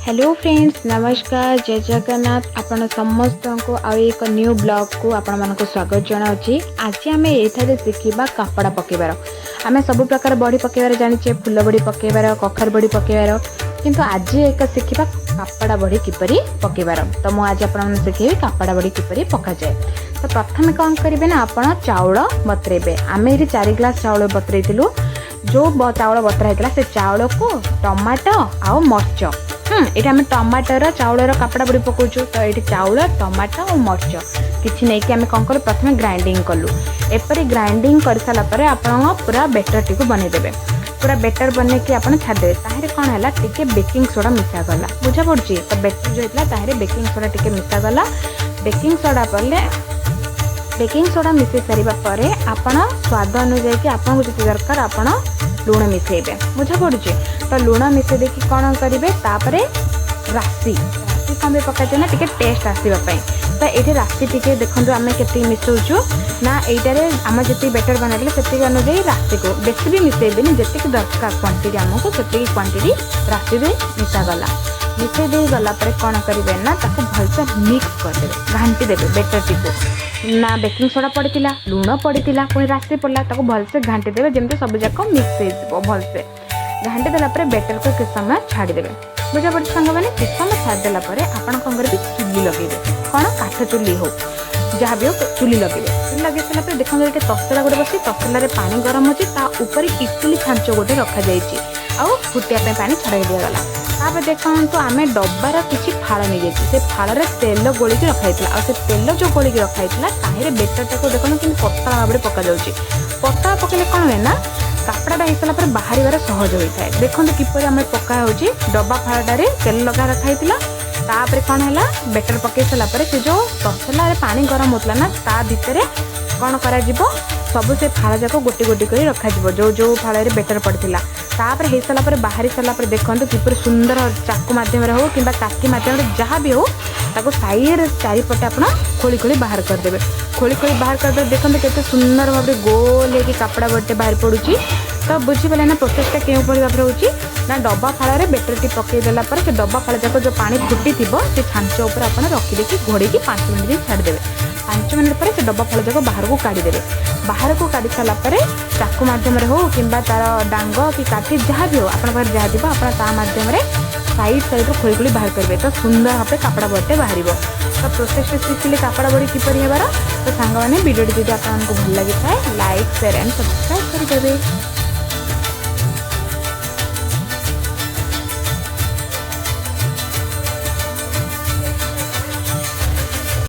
Hello friends, नमस्कार, जय जगन्नाथ। आपण समस्त को एक न्यू ब्लॉग को आपण मानको स्वागत जनाऊँगी। आज आम ये शिखा कपड़ा पकेबार। आम सब प्रकार बड़ी पकेबार जाने, फुल बड़ी पकेबार, कखर बड़ी पकेबार, किंतु आज एक शिखा कपड़ा बड़ी किपरि पकेबार। तो मुझे आज आप शिखेबी कपड़ा बड़ी किपरि पका जाए। तो प्रथम कौन करेंगे ना, आप चाउल बतरेबे। आम ये 4 ग्लास चाउल बतरेलु। जो चाउल बतरा होता से चाउल को टमाटो आउ मर्च, ये आम टमाटर चाउलर कपड़ा बड़ी पकाचु। तो ये चाउल टमाटो और मर्च किसी नहीं कि आम कौन कर प्रथम ग्राइंडिंग कलु। एपरी ग्राइंडिंग कर सारापर आप पूरा बेटर टी बनईदेवे। पूरा बेटर बन कि आप छाड़देवे। ताहरे कौन है टिके बेकिंग सोडा मिसागला, बुझा पड़ी। तो बेटर जो होता है बेकिंग सोडा टिके मिसागला। बेकिंग सोडा मिसई सारापर आपण स्वाद अनुजाई कि आपको जी दरकार आप लुण मिसेबे, बुझा पड़ी। तो लुण मिसे देखिए कौन करेंगे, राशि राशि कम पकाचे ना टे टेस्ट आसवाई। तो ये राशि टी देखो आम के मिसौचु ना, यहीटारे आम जी बेटर बनाइले से अनुजाई राशि को बेसी भी मिसेबेनि, जी दरकार क्वांटिटी आमको से क्वांटिटी राशि भी मिसागला। मिसई दे गलापर कौन करेंगे ना, भलसे मिक्स करदे, घाटी देवे बेटर टी को। ना बेकिंग सोडा पड़ता, लुण पड़ता, पुणी राशि पड़ा, भलसे घाटी देवे जमी सब जाक मिक्स हो। भलसे घाटी देलापर बेटर को किस समय छाड़देवे, बुझा पड़ी सांग मैंने। किस समय छाड़देला आप कौन करेंगे, चुली लगे कौन काठ चुली हो जहाँ भी हो, चुली लगे। चुली लगे सारापर देखो ये तसला गोटे बस, तसलार पानी गरम होपर इटली छांच गोटे रखा जाइए आउ फुटिया पानी छड़ाई दिगला। तापर देखो आम डबार किसी फाड़ नहीं जाइए, से फाड़े तेल गोलिक रखाई, से तेल जो गोलिक रखाई ताहिर बेटरटा को देखो कि पतला भाव में पका जाऊँगी। पतला पकड़े कौन हुए ना, कपड़ाटा हो सारापर बाहर सहज होता है। देखो किपर आम पका हो डब्बा फाड़ारे तेल लगा रखाई। तापर कौन है बेटर पकई सारापर से जो तसलार पानी गरम होता ना, ता भितर कौन करा सब से फाड़ जाक गोटी गोटी कर रखा जो जो फाड़े बेटर पड़ता। तापर हो सारापर बाहरी सारापर देखो किपर सुंदर चाकू मध्यम हो कि काटी मध्यम जहाँ भी हो, साइड चारिपटे आप खोली खोली बाहर करदे। खोली खोली बाहर करदे देखो केते सुंदर भाव में गोल है कपड़ा बटे बाहर पड़ुची। तो बुझीपारे ना प्रोसेसटा क्यों भाव में रोचे ना, डब्बा फाड़े बेटर टी पकईदेला से डब्बा फाड़ जाक जो पानी फुटी थी से छांच उपर आप रखिदे घोड़ी 5 मिनट छाड़देवे। 5 मिनट पर से डब्बा फल जाक बाहर को काढ़ीदेवे। बाहर को काढ़ी सारापर चाकू मध्यम हो कि तार डांग कि काठी जहाँ भी हो आप जहाँ थी आप मध्यम साइड साइड खोली खोली बाहर करेंगे। तो सुंदर भाव में कपड़ा बड़े बाहर। तो प्रोसेस शिखिले कपड़ा बड़ी किपर हेबार। तो सांग मैंने वीडियो जब आपको भल लगी था लाइक शेयर एंड सब्सक्राइब करदेवे।